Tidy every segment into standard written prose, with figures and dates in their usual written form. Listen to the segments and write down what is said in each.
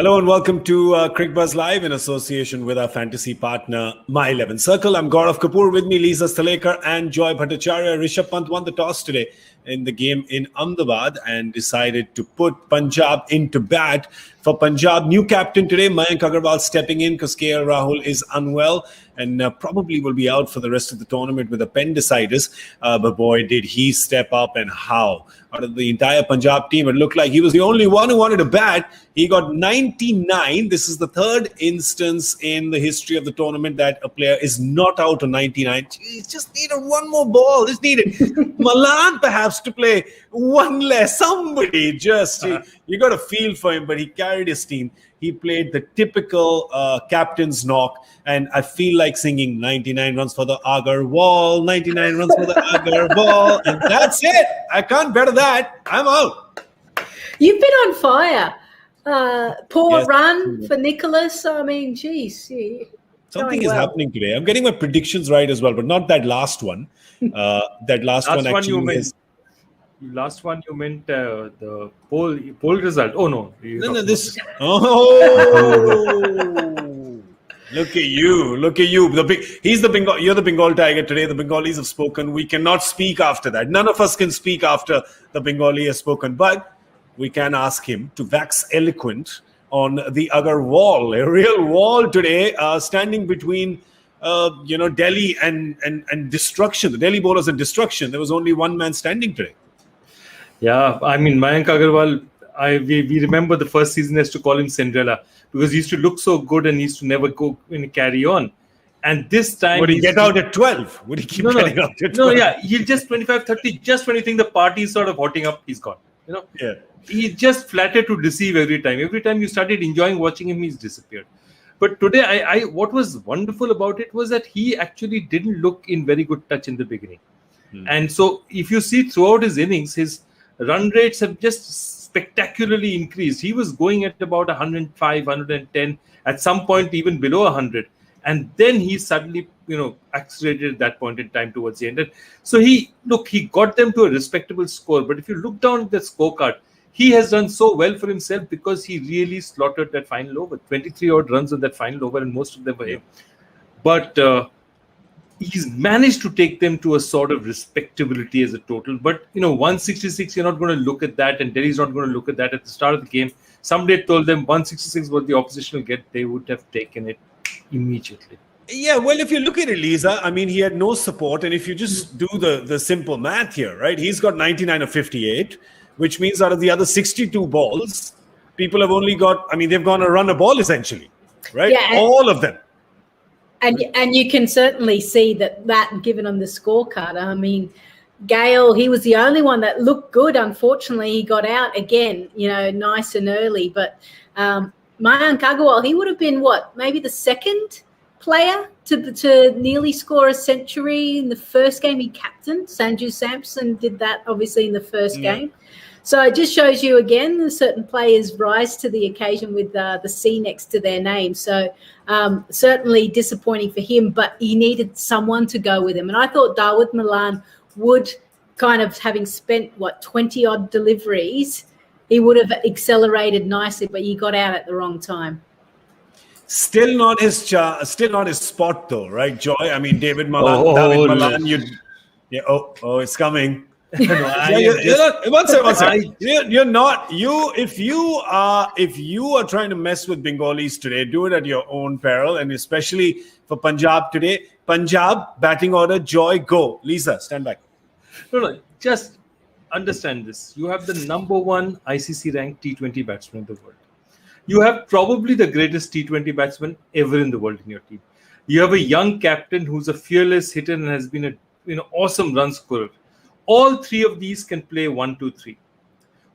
Hello and welcome to Cricbuzz Live in association with our fantasy partner, My 11 Circle. I'm Gaurav Kapur. With me, Lisa Sthalekar and Joy Bhattacharjya. Rishabh Pant won the toss today in the game in Ahmedabad and decided to put Punjab into bat. For Punjab, new captain today, Mayank stepping in because KL Rahul is unwell and probably will be out for the rest of the tournament with appendicitis. But boy, did he step up, and how. Out of the entire Punjab team, it looked like he was the only one who wanted to bat. He got 99. This is the third instance in the history of the tournament that a player is not out on 99. He just needed one more ball. Just needed Malan perhaps to play one less. Somebody just, you got to feel for him, but he carried his team. He played the typical captain's knock, and I feel like singing 99 runs for the Agar wall, 99 runs for the Agar wall, and that's it. I can't better that. I'm out. You've been on fire. Poor run for Nicholas. I mean, geez. Something is happening today. I'm getting my predictions right as well, but not that last one. That last one actually is... Last one you meant the poll result. Oh no! This. Oh, look at you! Look at you! He's the Bengal. You're the Bengal tiger today. The Bengalis have spoken. We cannot speak after that. None of us can speak after the Bengali has spoken. But we can ask him to wax eloquent on the Agar wall, a real wall today, standing between. Delhi and destruction. The Delhi bowlers and destruction. There was only one man standing today. Yeah, I mean, Mayank Agarwal, we remember the first season as to call him Cinderella because he used to look so good and he used to never go and carry on. And this time... Would he get out at 12? Would he keep getting out at 12? No, yeah, he'll just 25, 30, just when you think the party is sort of hotting up, he's gone. Yeah. He just flattered to deceive every time. Every time you started enjoying watching him, he's disappeared. But today, what was wonderful about it was that he actually didn't look in very good touch in the beginning. And so if you see throughout his innings, his run rates have just spectacularly increased. He was going at about 105, 110, at some point even below 100. And then he suddenly, accelerated at that point in time towards the end. And so he got them to a respectable score. But if you look down at the scorecard, he has done so well for himself because he really slaughtered that final over. 23 odd runs on that final over, and most of them were him. But he's managed to take them to a sort of respectability as a total. But, 166, you're not going to look at that, and Delhi's not going to look at that at the start of the game. Somebody told them 166 what the opposition will get, they would have taken it immediately. Yeah, well, if you look at it, Lisa, I mean, he had no support. And if you just do the simple math here, right, he's got 99 of 58, which means out of the other 62 balls, people have only got, they've gone to run a ball essentially, right? Yeah, all of them. And you can certainly see that given on the scorecard. I mean, Gale, he was the only one that looked good. Unfortunately, he got out again, nice and early. But Mayank Agarwal, he would have been maybe the second player to nearly score a century in the first game he captained. Sanju Samson did that obviously in the first game. So it just shows you again that certain players rise to the occasion with the C next to their name. So certainly disappointing for him, but he needed someone to go with him. And I thought Dawood Malan would, kind of having spent 20 odd deliveries, he would have accelerated nicely, but he got out at the wrong time. Still not his spot though, right, Joy? I mean, David Malan, it's coming. One second. You're not. If you are trying to mess with Bengalis today, do it at your own peril, and especially for Punjab today. Punjab batting order. Joy, go. Lisa, stand back. No. Just understand this. You have the number one ICC ranked T20 batsman in the world. You have probably the greatest T20 batsman ever in the world in your team. You have a young captain who's a fearless hitter and has been an awesome run scorer. All three of these can play 1, 2, 3.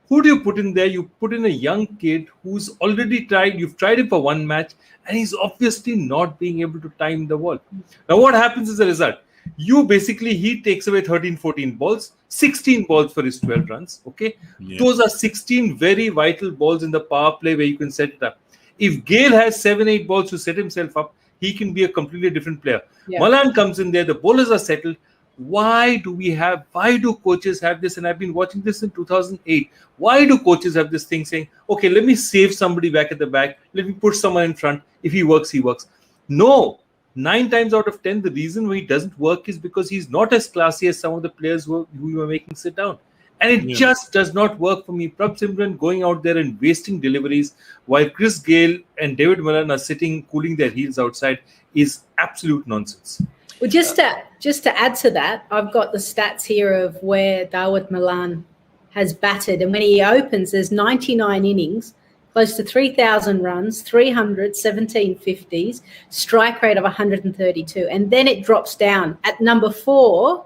Who do you put in there? You put in a young kid who's already tried. You've tried him for one match, and he's obviously not being able to time the ball. Now, what happens as a result? He takes away 13, 14 balls, 16 balls for his 12 runs. Okay, Those are 16 very vital balls in the power play where you can set it up. If Gale has 7, 8 balls to set himself up, he can be a completely different player. Malan comes in there. The bowlers are settled. why do coaches have this? And I've been watching this in 2008. Why do coaches have this thing saying, okay, let me save somebody back at the back. Let me put someone in front. If he works, he works. No, 9 times out of 10, the reason why he doesn't work is because he's not as classy as some of the players who you were making sit down. And it just does not work for me. Prabh Simran going out there and wasting deliveries while Chris Gayle and David Malan are sitting cooling their heels outside is absolute nonsense. Well, just to add to that, I've got the stats here of where David Malan has batted. And when he opens, there's 99 innings, close to 3,000 runs, 317 50s, strike rate of 132. And then it drops down. At number 4,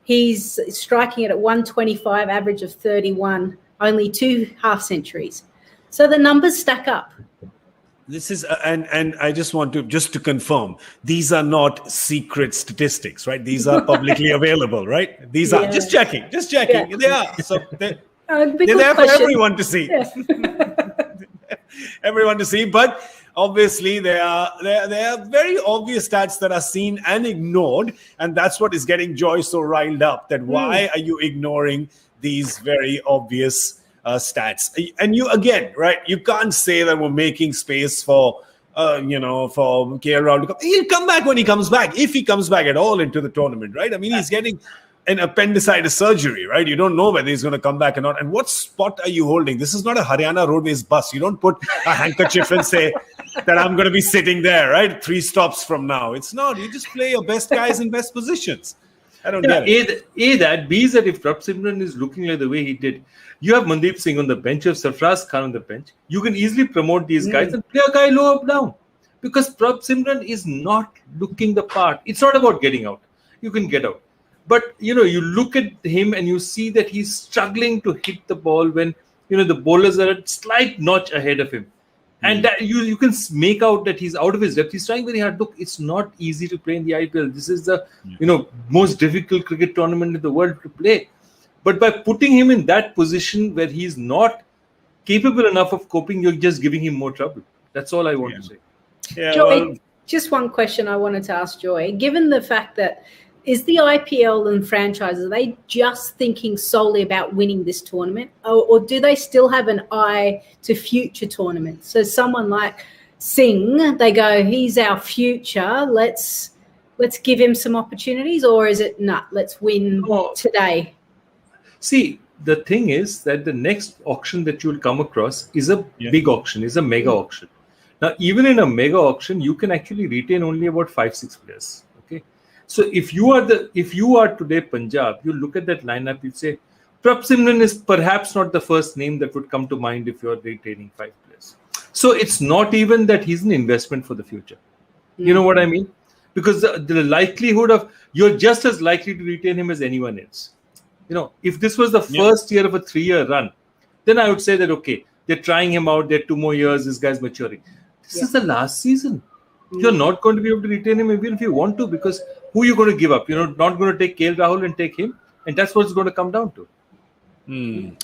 he's striking it at 125, average of 31, only 2 half centuries. So the numbers stack up. This is, and I just want to confirm, these are not secret statistics, right? These are publicly available, right? These are, just checking. Yeah. They are. So they're there for everyone to see. Yeah. Everyone to see. But obviously, there are very obvious stats that are seen and ignored. And that's what is getting Joy so riled up, that why are you ignoring these very obvious stats? And you, again, right, you can't say that we're making space for for KL Rahul to come. He'll come back when he comes back, if he comes back at all into the tournament, right? I mean, he's getting an appendicitis surgery, right? You don't know whether he's going to come back or not. And what spot are you holding? This is not a Haryana Roadways bus. You don't put a handkerchief and say that I'm going to be sitting there, right? 3 stops from now. It's not. You just play your best guys in best positions. I don't get it. B is that if Prabh Simran is looking like the way he did, you have Mandeep Singh on the bench, you have Sarfraz Khan on the bench. You can easily promote these guys and play a guy low up down. Because Prabh Simran is not looking the part. It's not about getting out. You can get out. But, you look at him and you see that he's struggling to hit the ball when, the bowlers are a slight notch ahead of him. And that you can make out that he's out of his depth. He's trying very hard. Look, it's not easy to play in the IPL. This is the most difficult cricket tournament in the world to play. But by putting him in that position where he's not capable enough of coping, you're just giving him more trouble. That's all I want to say. Yeah, Joy, just one question I wanted to ask Joy. Given the fact that is the IPL and franchises, are they just thinking solely about winning this tournament, or do they still have an eye to future tournaments? So someone like Singh, they go, he's our future. Let's give him some opportunities, or is it let's win today? See, the thing is that the next auction that you will come across is a big auction, is a mega auction. Now, even in a mega auction, you can actually retain only about 5-6 players. So if you are today Punjab, you look at that lineup, you say, Prabh Simran is perhaps not the first name that would come to mind if you are retaining 5 players. So it's not even that he's an investment for the future. You know what I mean? Because the likelihood of, you're just as likely to retain him as anyone else. If this was the first year of a 3-year run, then I would say that, okay, they're trying him out, they're 2 more years, this guy's maturing. This is the last season. You're not going to be able to retain him even if you want to, because who are you going to give up? You're not going to take KL Rahul and take him. And that's what it's going to come down to.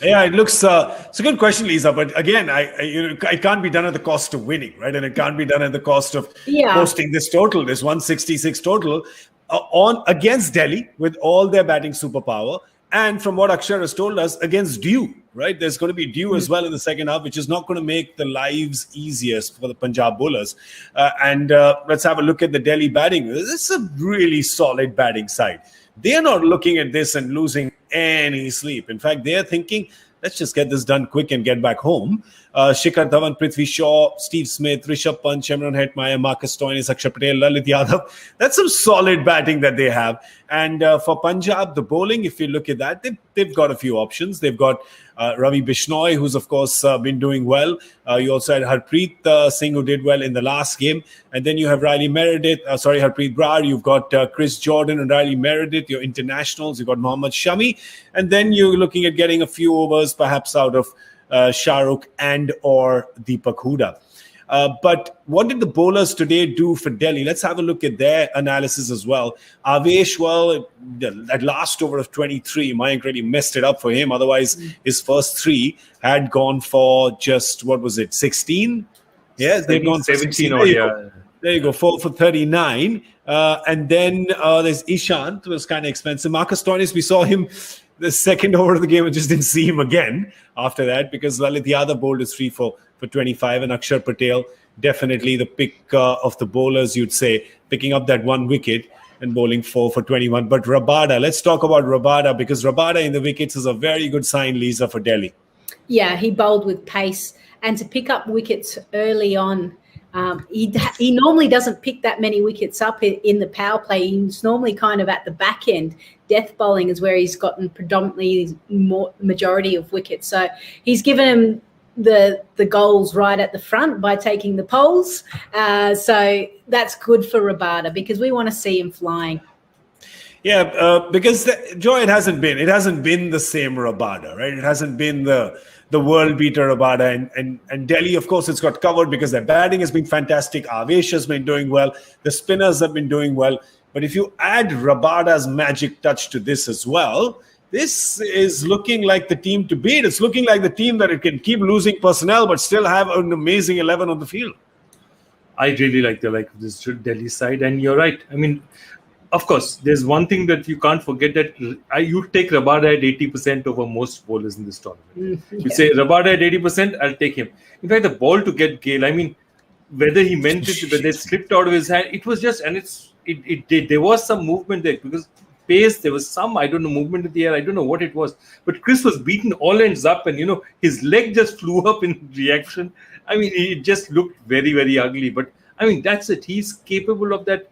Yeah, it looks it's a good question, Lisa. But again, it can't be done at the cost of winning, right? And it can't be done at the cost of posting this 166 total on against Delhi with all their batting superpower. And from what Akshar has told us, against Dew, right? There's going to be Dew as well in the second half, which is not going to make the lives easiest for the Punjab bowlers. Let's have a look at the Delhi batting. This is a really solid batting side. They're not looking at this and losing any sleep. In fact, they're thinking, let's just get this done quick and get back home. Shikhar Dhawan, Prithvi Shaw, Steve Smith, Rishabh Pant, Shimron Hetmyer, Marcus Stoinis, Akshar Patel, Lalit Yadav. That's some solid batting that they have. And for Punjab, the bowling, if you look at that, they've got a few options. They've got Ravi Bishnoi, who's, of course, been doing well. You also had Harpreet Singh, who did well in the last game. And then you have Harpreet Brar. You've got Chris Jordan and Riley Meredith, your internationals. You've got Mohammad Shami. And then you're looking at getting a few overs, perhaps out of Shahrukh and or Deepak Huda. But what did the bowlers today do for Delhi? Let's have a look at their analysis as well. Avesh, well, that last over of 23, Mayank really messed it up for him. Otherwise, his first 3 had gone for just, 16? Yeah, they've gone 17. There you go, 4 for 39. And then there's Ishant, was kind of expensive. Marcus Stoinis, we saw him the second over of the game and just didn't see him again after that because Lalit Yadav bowled is 3 for 25. And Akshar Patel, definitely the pick of the bowlers, you'd say, picking up that 1 wicket and bowling 4 for 21. But Rabada, let's talk about Rabada because Rabada in the wickets is a very good sign, Lisa, for Delhi. Yeah, he bowled with pace. And to pick up wickets early on, he normally doesn't pick that many wickets up in the power play. He's normally kind of at the back end. Death bowling is where he's gotten predominantly majority of wickets. So he's given him the goals right at the front by taking the poles. So that's good for Rabada because we want to see him flying. Yeah, because Joy, it hasn't been the same Rabada, right? It hasn't been the world beater Rabada, and Delhi, of course, it's got covered because their batting has been fantastic. Avesh has been doing well. The spinners have been doing well. But if you add Rabada's magic touch to this as well, this is looking like the team to beat. It's looking like the team that it can keep losing personnel but still have an amazing 11 on the field. I really like this Delhi side, and you're right. I mean, of course, there's one thing that you can't forget that you take Rabada at 80% over most bowlers in this tournament. Yeah. You say Rabada at 80%, I'll take him. In fact, the ball to get Gale, I mean, whether he meant it, whether it slipped out of his hand, it was just, and it did. There was some movement there because pace, there was some, I don't know, movement in the air. I don't know what it was. But Chris was beaten all ends up and, his leg just flew up in reaction. I mean, it just looked very, very ugly. But, I mean, that's it. He's capable of that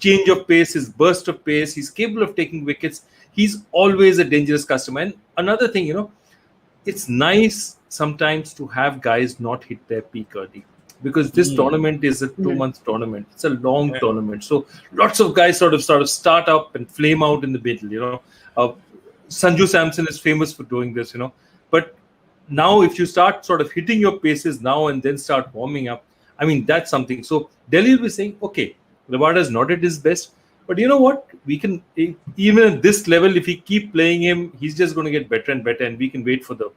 change of pace, his burst of pace. He's capable of taking wickets. He's always a dangerous customer. And another thing, it's nice sometimes to have guys not hit their peak early. Because this tournament is a 2-month tournament. It's a long tournament. So lots of guys sort of start up and flame out in the middle, Sanju Samson is famous for doing this, But now if you start sort of hitting your paces now and then start warming up, I mean, that's something. So Delhi will be saying, okay, Rabada is not at his best. But you know what? We can, even at this level, if we keep playing him, he's just going to get better and better. And we can wait for the,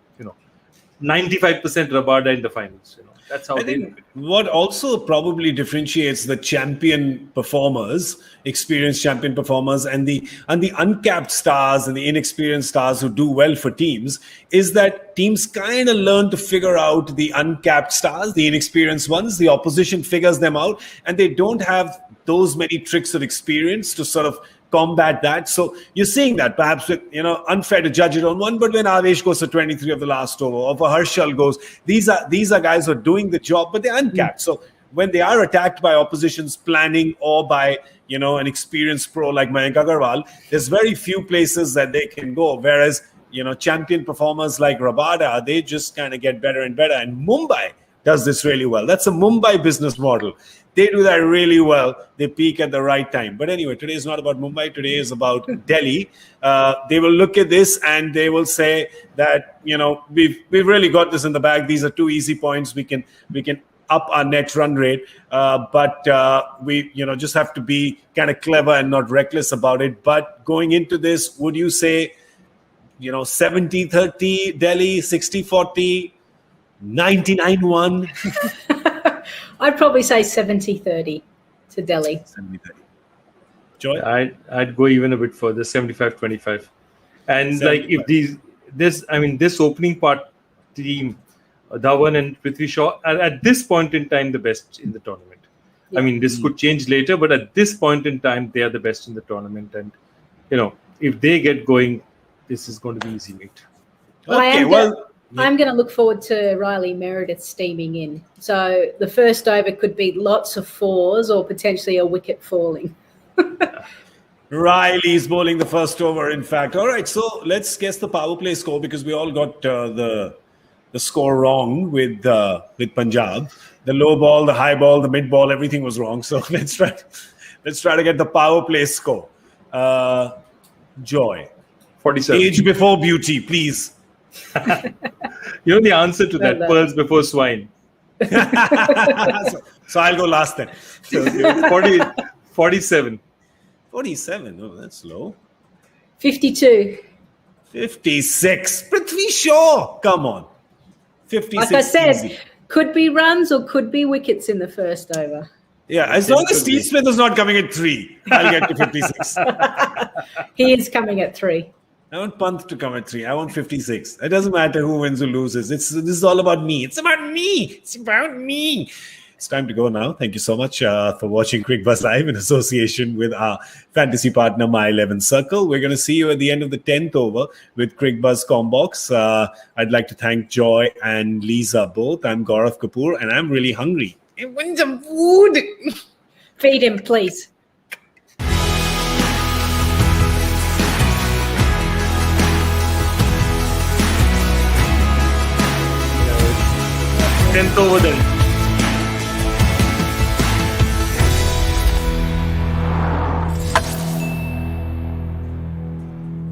95% Rabada in the finals, That's how they look at it. What also probably differentiates the champion performers, experienced champion performers, and the uncapped stars and the inexperienced stars who do well for teams is that teams kind of learn to figure out the uncapped stars, the inexperienced ones. The opposition figures them out, and they don't have those many tricks of experience to sort of combat that. So you're seeing that perhaps with, unfair to judge it on one, but when Avesh goes to 23 of the last over, or for Harshal goes, these are guys who are doing the job, but they're uncapped. So when they are attacked by opposition's planning or by, an experienced pro like Mayank Agarwal, there's very few places that they can go. Whereas, champion performers like Rabada, they just kind of get better and better. And Mumbai does this really well. That's a Mumbai business model. They do that really well. They peak at the right time. But anyway, today is not about Mumbai. Today is about Delhi. They will look at this and they will say that, we've really got this in the bag. These are 2 easy points. We can up our net run rate. But we, just have to be kind of clever and not reckless about it. But going into this, would you say, 70-30 Delhi, 60-40, 99-1? I'd probably say 70-30 to Delhi. 70-30. Joy? I'd go even a bit further, 75-25. And 75. Like if this opening part team, Dhawan and Prithvi Shaw are at this point in time the best in the tournament. Yeah. I mean, this could change later, but at this point in time, they are the best in the tournament. And, if they get going, this is going to be easy meet. Okay, I'm going to look forward to Riley Meredith steaming in. So the first over could be lots of 4s or potentially a wicket falling. Riley's bowling the first over, in fact. All right, so let's guess the power play score because we all got the score wrong with Punjab. The low ball, the high ball, the mid ball, everything was wrong. So let's try to get the power play score. Joy. 47. Age before beauty, please. You know the answer to that, pearls before swine. so I'll go last then. So, 47. 47, oh, that's low. 52. 56. Prithvi Shaw, come on. 56. Like I said, easy. Could be runs or could be wickets in the first over. Yeah, as long as Steve Smith is not coming at 3, I'll get to 56. He is coming at 3. I want Pant to come at 3. I want 56. It doesn't matter who wins or loses. This is all about me. It's about me. It's about me. It's time to go now. Thank you so much for watching Cricbuzz Live in association with our fantasy partner, My 11 Circle. We're going to see you at the end of the 10th over with Cricbuzz Combox. I'd like to thank Joy and Lisa both. I'm Gaurav Kapur, and I'm really hungry. I want some food. Feed him, please. 10th over then.